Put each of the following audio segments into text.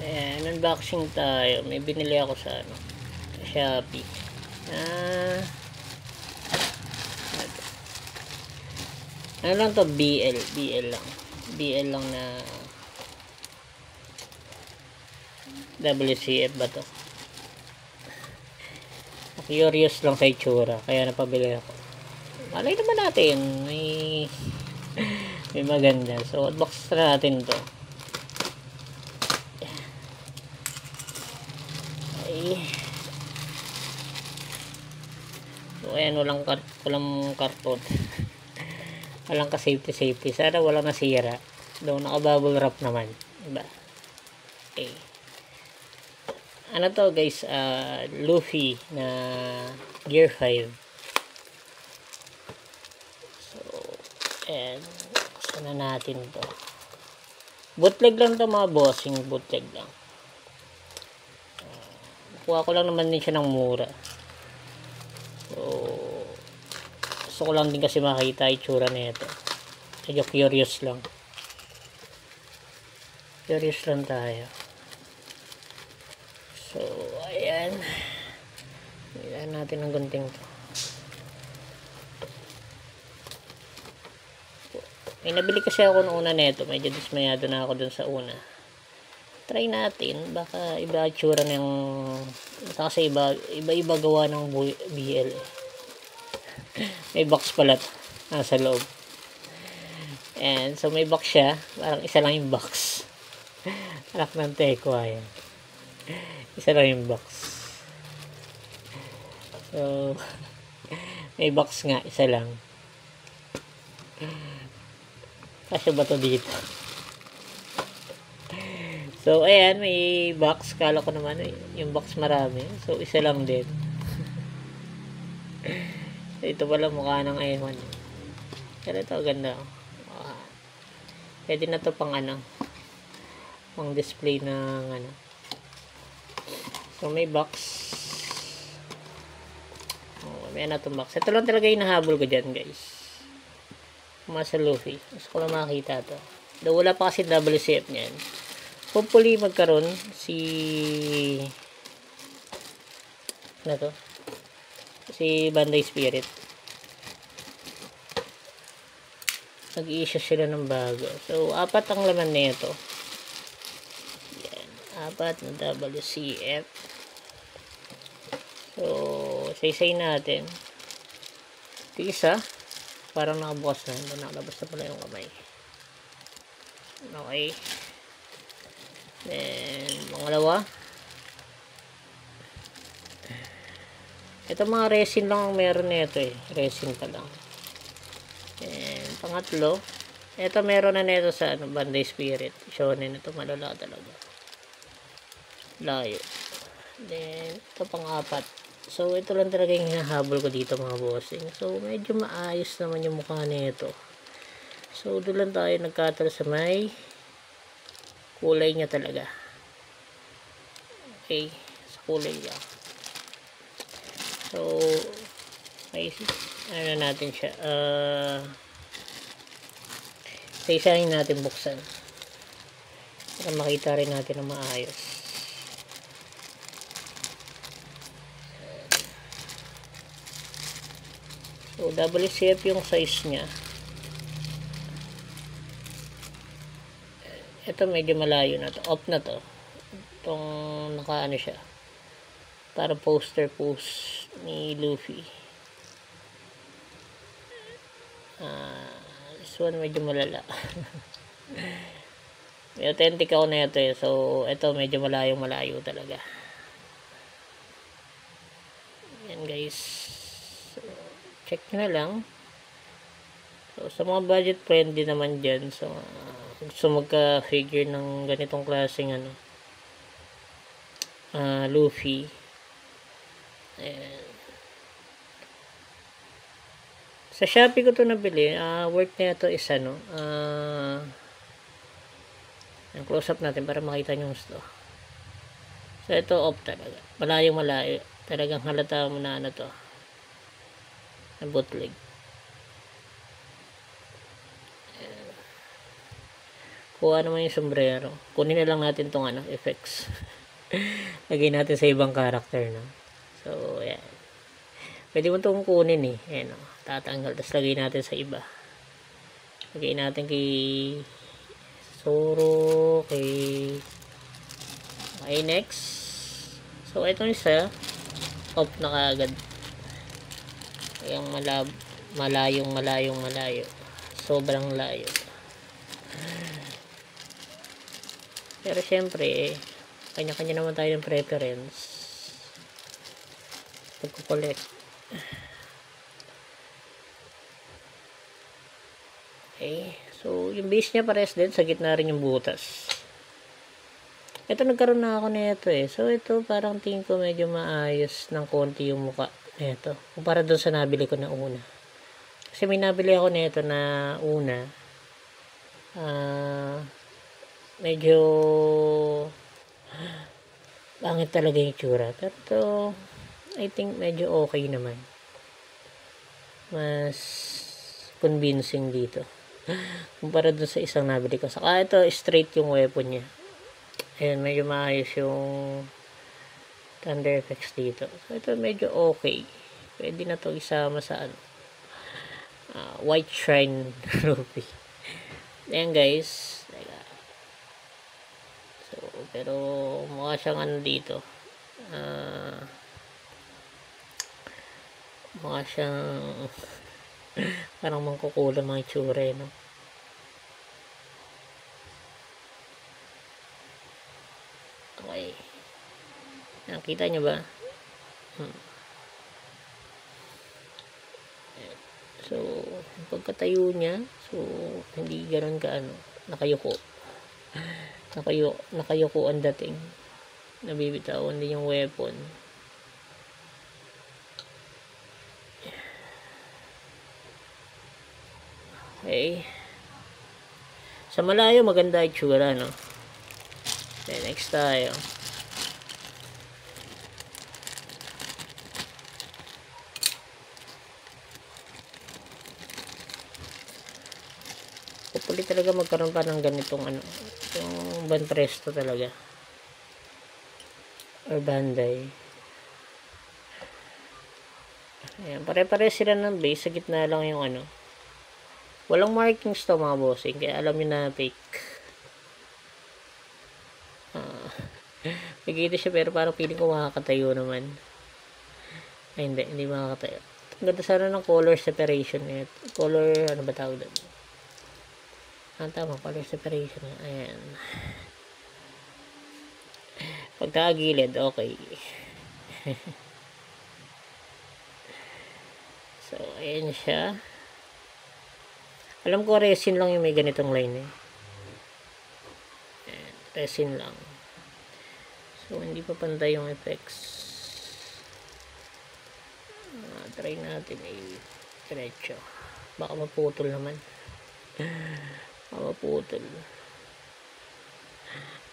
Ayan, unboxing tayo. May binili ako sa Shopee. Ano lang to, BL lang. BL lang na WCF ba to? Curious lang sa itsura, kaya napabili ako. Malay naman natin, may maganda. So, unbox na natin to. So, ayan, walang karton. Walang ka-safety. Sana walang nasira. Doon naka-bubble wrap naman. Diba? Okay. Ano to guys? Luffy na Gear 5. So, ayan. Sana natin to. Bootleg lang to mga bossing. Bootleg lang. Kuha ko lang naman din siya ng mura. So, gusto ko lang din kasi makita itsura na ito. Medyo curious lang. Curious lang tayo. So, ayan. Ayan natin ang gunting to. May nabili kasi ako noong una nito. Medyo dismayado na ako dun sa una. Try natin. Baka iba itsura ng... Kasi iba gawa ng BL. May box pala to. Nasa loob. And so may box siya. Parang isa lang yung box. Anak ng teko. Ayan. Isa lang yung box. So, may box nga, isa lang. Kasi ba to dito? So, ayan, may box. Kala ko naman, yung box marami. So, isa lang din. Ito pala mukha ng iPhone. Pero ito, ganda. Pwede na to pang pang display ng So, may box. May itong box. Ito lang talaga yung nahabol ko dyan, guys. Masa Luffy. Gusto ko lang makakita to. Though wala pa kasi WCF niyan. Hopefully, magkaroon si Bandai Spirit. Nag-i-issue sila ng bago. So, 4 ang laman na ito. 4 na WCF. So, say natin. Ito isa. Parang nakabukas na. Nakalabas na pala yung kamay. Okay. Then, pangalawa. Ito mga resin lang ang meron nito eh. Resin pa lang. And, pangatlo. Ito meron na nito sa Bandai Spirit. Shonen. Ito malala talaga. Layo. Then, ito pang-4. So, ito lang talaga yung hinahabol ko dito mga bossing. So, medyo maayos naman yung mukha nito. So, doon lang tayo nagkatalo sa may kulay niya talaga. Okay. Sa kulay niya. So, may natin siya. Isa-isahin natin buksan. Para makita rin natin na maayos. So, WCF yung size niya. Ito medyo malayo na to. Off na to. Itong nakaano siya. Para poster post ni Luffy. This one medyo malala. May authentic ako na ito eh. So, ito medyo malayo talaga. Yan guys. Check nyo na lang. So, sa mga budget friendly naman dyan. So, gusto magka-figure ng ganitong klaseng Luffy. Ayan. Sa Shopee ko to nabili. Worth na ito is close up natin para makita nyo gusto. So, ito off talaga. Malayo. Talagang halata mo na to. Na bootleg. kuha naman yung sombrero. Kunin na lang natin tong ano, effects. Lagay natin sa ibang character, no? So, ayan. Pwede mo itong kunin eh. Ayan, no? Tatanggal. Tapos lagay natin sa iba. Lagay natin kay Zoro, kay okay, next. So, itong isa, off na kaagad. Yung malayong malayo. Sobrang layo. Pero syempre, kanya-kanya naman tayo ng preference. Pagkukolect. Okay. So, yung base niya pares din. Sa gitna rin yung butas. Ito, nagkaroon na ako nito eh. So, ito parang tingin ko medyo maayos ng konti yung muka nito. Kumpara doon sa nabili ko na una. Kasi may nabili ako nito na una. Medyo pangit talaga yung tsura. Pero ito, I think medyo okay naman. Mas convincing dito. Kumpara dun sa isang nabili ko. Saka ito, straight yung weapon niya. Ayan, medyo maayos yung thunder effects dito. So, ito medyo okay. Pwede na to isama sa ano, White Shrine Ruby. Ayan guys. So, pero mukha siyang ano dito. Mukha siyang parang mangkukulang mga itsura eh, no? Okay. Nakita nyo ba? So, pagkatayo niya, so, hindi ganoon ka ano, nakayuko. Nakayuko ang dating. Nabibitawan din yung weapon. Okay. Sa malayo, maganda yung tsura, no? Okay, next tayo. Hopefully talaga magkaroon pa ng ganitong ano, yung Banpresto talaga. Or Bandai. Ayan, pare-pare sila ng base. Sa gitna lang yung ano. Walang markings to mga bossing. Kaya alam nyo na fake. Nagkita siya pero parang feeling ko makakatayo naman. Ay hindi makakatayo. Ang ganda sana ng color separation nito. Color, ano ba tawag doon? Tama, color separation. Ayan. Pagkagilid, okay. So, ayan siya. Alam ko resin lang yung may ganitong line eh. Ayan, resin lang. So, hindi pa pantay yung effects. Try natin eh. Diretso. Baka maputol naman. Maputol.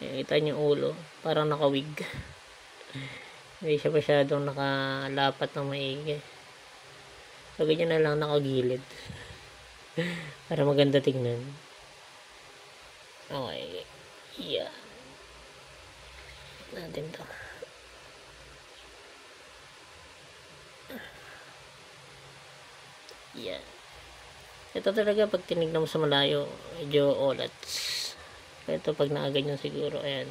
Kita niyo ulo, parang nakawig. Hindi siya masyadong nakalapat ng maigi. So, ganyan na lang nakagilid. Para maganda tingnan. Okay. Yeah. Natin to. Yeah. Ito talaga pag tinignan mo sa malayo, medyo olats. Ito pag nakaganyan siguro, ayan.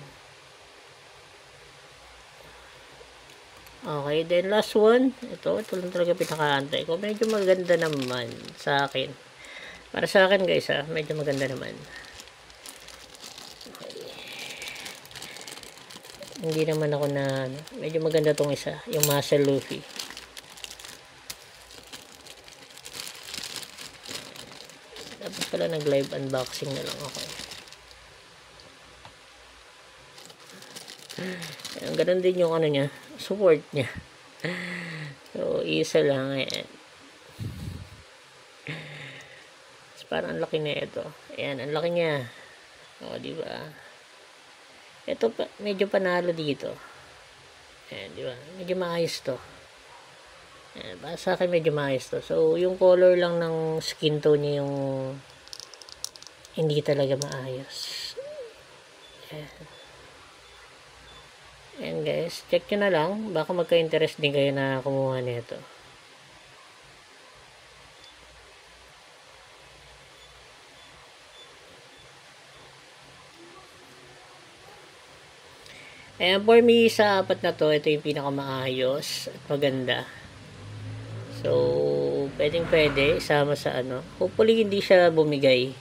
Okay, then last one. Ito lang talaga pinakaantay ko. Medyo maganda naman sa akin. Para sa akin guys medyo maganda naman. Okay. Hindi naman ako na, medyo maganda tong isa. Yung Muscle Luffy. Tapos pala nag-live unboxing na lang ako. Ang ganun din yung ano niya, support niya. So, isa lang eh. Parang ang laki na ito. Ayan, ang laki niya. O, diba? Ito, medyo panalo dito. Ayan, diba? Medyo maayos to. Ayan, para sa akin medyo maayos to. So, yung color lang ng skin tone niya yung hindi talaga maayos. Ayan guys, check nyo na lang. Baka magka-interest din kayo na kumuha nito. Ayan, for me, sa apat na to, ito yung pinakamaayos at maganda. So, pwede, isama sa ano. Hopefully, hindi siya bumigay.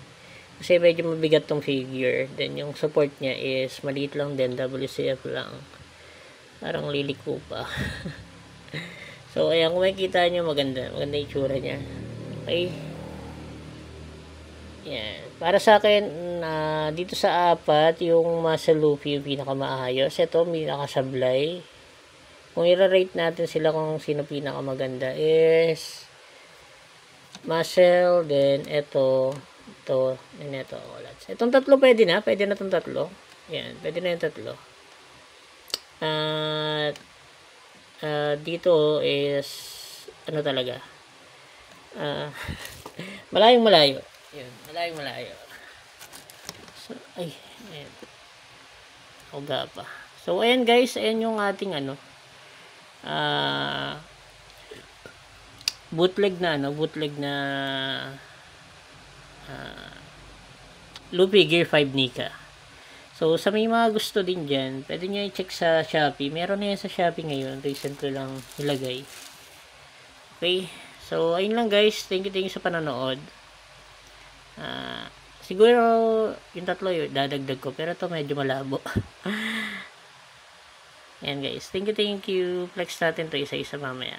Kasi medyo mabigat tong figure. Then, yung support niya is maliit lang din, WCF lang. Parang liliko pa. So, ayan, kung makikita nyo, maganda. Maganda yung tsura niya. Okay. Yan. Para sa akin, dito sa apat, yung muscle loopy yung pinakamaayos. Ito, pinakasablay. Kung i-rate natin sila kung sino pinakamaganda is muscle, then ito, and ito. Itong tatlo pwede na itong tatlo. Yan, pwede na yung tatlo. At dito is ano talaga? Malayo. Yun, malayo. So, ayan. Oga pa. So, ayan guys, ayan yung ating bootleg na Loopy Gear 5 Nika. So, sa may mga gusto din dyan, pwede nyo i-check sa Shopee. Meron na yan sa Shopee ngayon. Recent ko lang nilagay. Okay. So, ayun lang guys. Thank you sa panonood. Siguro yung tatlo yun dadagdag ko, pero ito medyo malabo. Ayan guys, thank you. Flex natin to isa-isa mamaya.